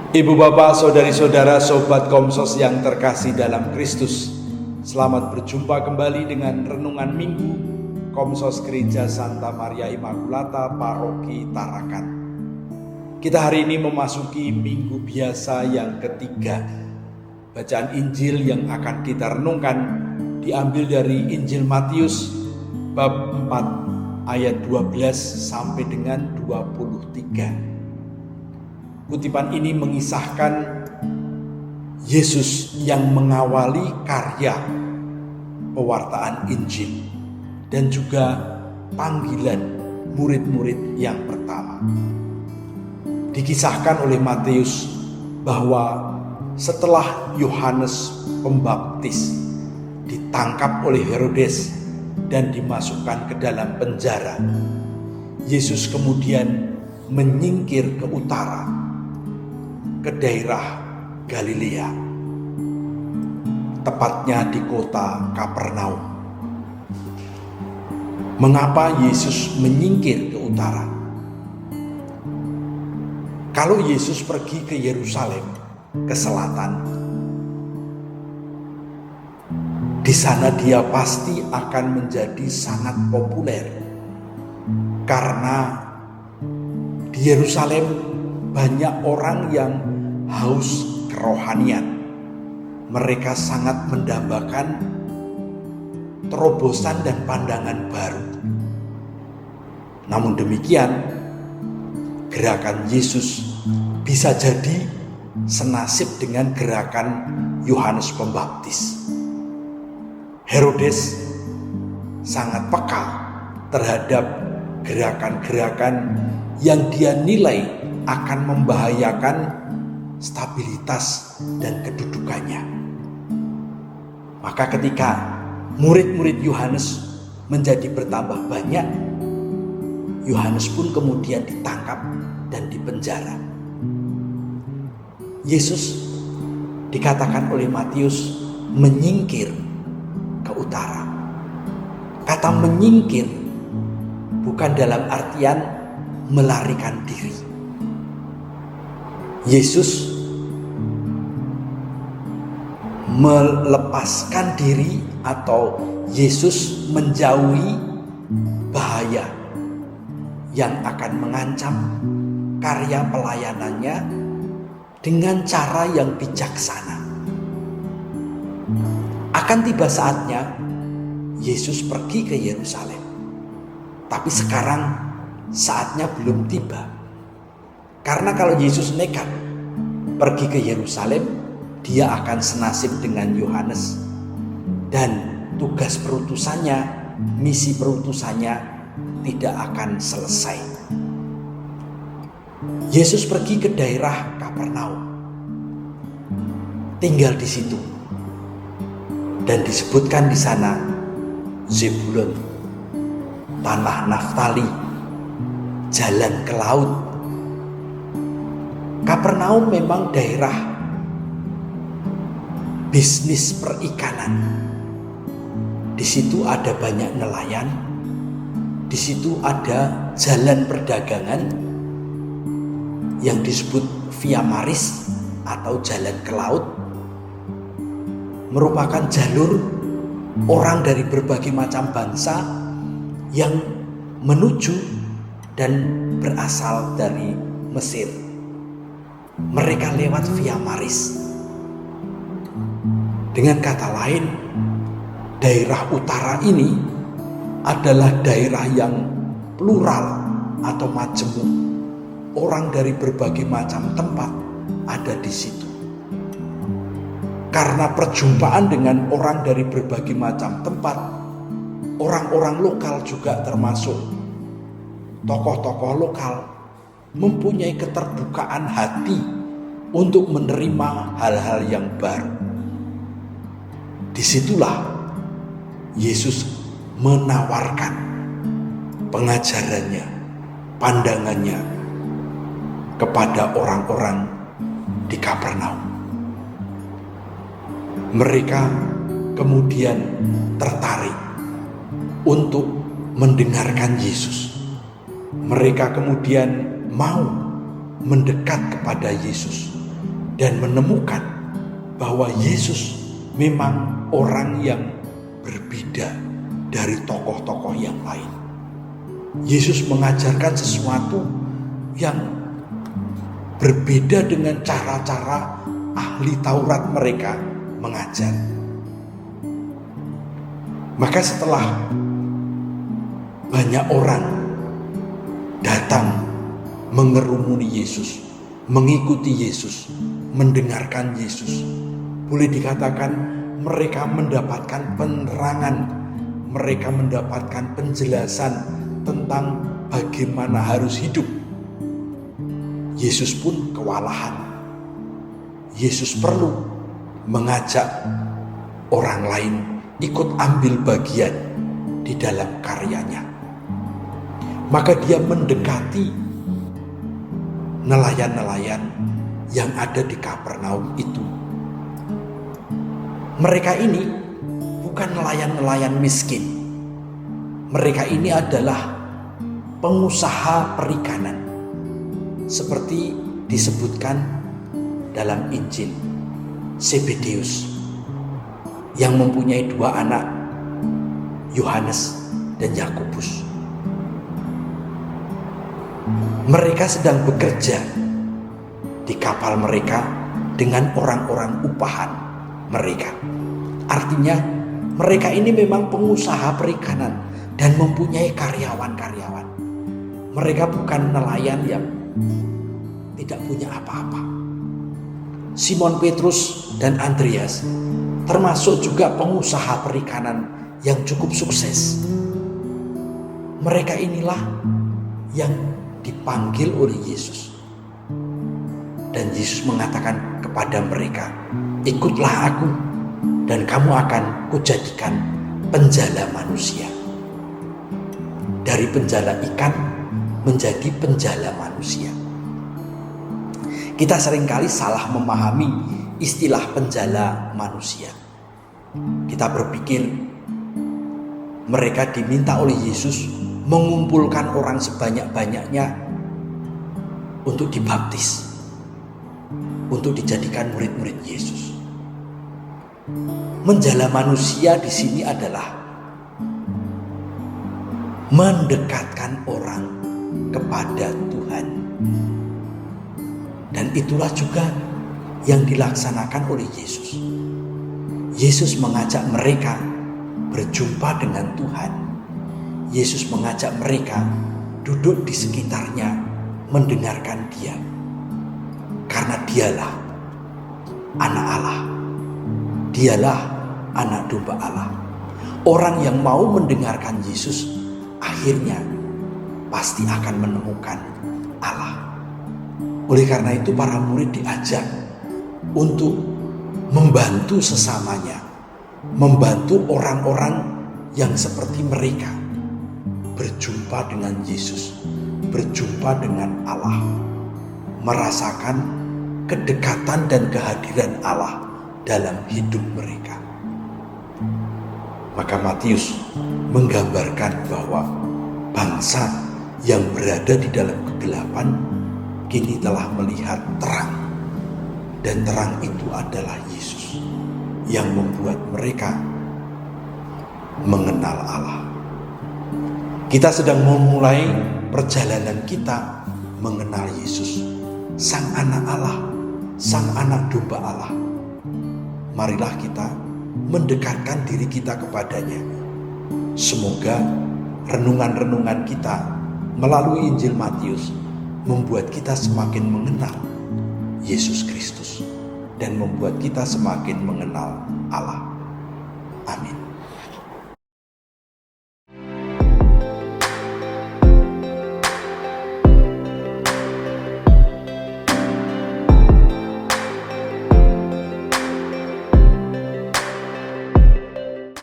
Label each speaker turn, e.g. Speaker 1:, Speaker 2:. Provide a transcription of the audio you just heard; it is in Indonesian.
Speaker 1: Ibu bapak, saudari-saudara, sobat Komsos yang terkasih dalam Kristus, selamat berjumpa kembali dengan renungan Minggu Komsos Gereja Santa Maria Immaculata Paroki Tarakan. Kita hari ini memasuki minggu biasa yang ketiga. Bacaan Injil yang akan kita renungkan diambil dari Injil Matius bab 4 ayat 12 sampai dengan 23. Kutipan ini mengisahkan Yesus yang mengawali karya pewartaan Injil dan juga panggilan murid-murid yang pertama. Dikisahkan oleh Matius bahwa setelah Yohanes Pembaptis ditangkap oleh Herodes dan dimasukkan ke dalam penjara, Yesus kemudian menyingkir ke utara, ke daerah Galilea, tepatnya di kota Kapernaum. Mengapa Yesus menyingkir ke utara? Kalau Yesus pergi ke Yerusalem, ke selatan, di sana dia pasti akan menjadi sangat populer, karena di Yerusalem banyak orang yang haus kerohanian. Mereka sangat mendambakan terobosan dan pandangan baru. Namun demikian, gerakan Yesus bisa jadi senasib dengan gerakan Yohanes Pembaptis. Herodes sangat peka terhadap gerakan-gerakan yang dia nilai akan membahayakan stabilitas dan kedudukannya. Maka ketika murid-murid Yohanes menjadi bertambah banyak, Yohanes pun kemudian ditangkap dan dipenjara. Yesus dikatakan oleh Matius menyingkir ke utara. Kata menyingkir bukan dalam artian melarikan diri. Yesus melepaskan diri atau Yesus menjauhi bahaya yang akan mengancam karya pelayanannya dengan cara yang bijaksana. Akan tiba saatnya Yesus pergi ke Yerusalem. Tapi sekarang saatnya belum tiba. Karena kalau Yesus nekat pergi ke Yerusalem, dia akan senasib dengan Yohanes. Dan tugas perutusannya, misi perutusannya tidak akan selesai. Yesus pergi ke daerah Kapernaum. Tinggal di situ. Dan disebutkan di sana Zebulon, tanah Naftali, jalan ke laut. Kapernaum memang daerah bisnis perikanan. Di situ ada banyak nelayan. Di situ ada jalan perdagangan yang disebut Via Maris atau jalan ke laut. Merupakan jalur orang dari berbagai macam bangsa yang menuju dan berasal dari Mesir. Mereka lewat Via Maris. Dengan kata lain, daerah utara ini adalah daerah yang plural atau majemuk. Orang dari berbagai macam tempat ada di situ. Karena perjumpaan dengan orang dari berbagai macam tempat, orang-orang lokal juga termasuk tokoh-tokoh lokal mempunyai keterbukaan hati untuk menerima hal-hal yang baru. Disitulah Yesus menawarkan pengajarannya, pandangannya kepada orang-orang di Kapernaum. Mereka kemudian tertarik untuk mendengarkan Yesus. Mereka kemudian mau mendekat kepada Yesus dan menemukan bahwa Yesus memang orang yang berbeda dari tokoh-tokoh yang lain. Yesus mengajarkan sesuatu yang berbeda dengan cara-cara ahli Taurat mereka mengajar. Maka setelah banyak orang datang mengerumuni Yesus, mengikuti Yesus, mendengarkan Yesus, boleh dikatakan mereka mendapatkan penerangan, mereka mendapatkan penjelasan tentang bagaimana harus hidup. Yesus pun kewalahan. Yesus perlu mengajak orang lain ikut ambil bagian di dalam karyanya. Maka dia mendekati nelayan-nelayan yang ada di Kapernaum itu. Mereka ini bukan nelayan-nelayan miskin. Mereka ini adalah pengusaha perikanan, seperti disebutkan dalam Injil. Zebedeus yang mempunyai 2 anak, Yohanes dan Yakobus. Mereka sedang bekerja di kapal mereka dengan orang-orang upahan mereka. Artinya mereka ini memang pengusaha perikanan dan mempunyai karyawan-karyawan. Mereka bukan nelayan yang tidak punya apa-apa. Simon Petrus dan Andreas termasuk juga pengusaha perikanan yang cukup sukses. Mereka inilah yang dipanggil oleh Yesus. Dan Yesus mengatakan kepada mereka, ikutlah aku dan kamu akan kujadikan penjala manusia. Dari penjala ikan menjadi penjala manusia. Kita seringkali salah memahami istilah penjala manusia. Kita berpikir mereka diminta oleh Yesus mengumpulkan orang sebanyak-banyaknya untuk dibaptis, untuk dijadikan murid-murid Yesus. Menjala manusia di sini adalah mendekatkan orang kepada Tuhan. Dan itulah juga yang dilaksanakan oleh Yesus. Yesus mengajak mereka berjumpa dengan Tuhan. Yesus mengajak mereka duduk di sekitarnya, mendengarkan Dia. Karena Dialah anak Allah. Dialah anak domba Allah. Orang yang mau mendengarkan Yesus akhirnya pasti akan menemukan Allah. Oleh karena itu para murid diajak untuk membantu sesamanya, membantu orang-orang yang seperti mereka berjumpa dengan Yesus, berjumpa dengan Allah, merasakan kedekatan dan kehadiran Allah dalam hidup mereka. Maka Matius menggambarkan bahwa bangsa yang berada di dalam kegelapan kini telah melihat terang, dan terang itu adalah Yesus yang membuat mereka mengenal Allah. Kita sedang memulai perjalanan kita mengenal Yesus, Sang Anak Allah, Sang Anak Domba Allah. Marilah kita mendekatkan diri kita kepadanya. Semoga renungan-renungan kita melalui Injil Matius membuat kita semakin mengenal Yesus Kristus dan membuat kita semakin mengenal Allah. Amin.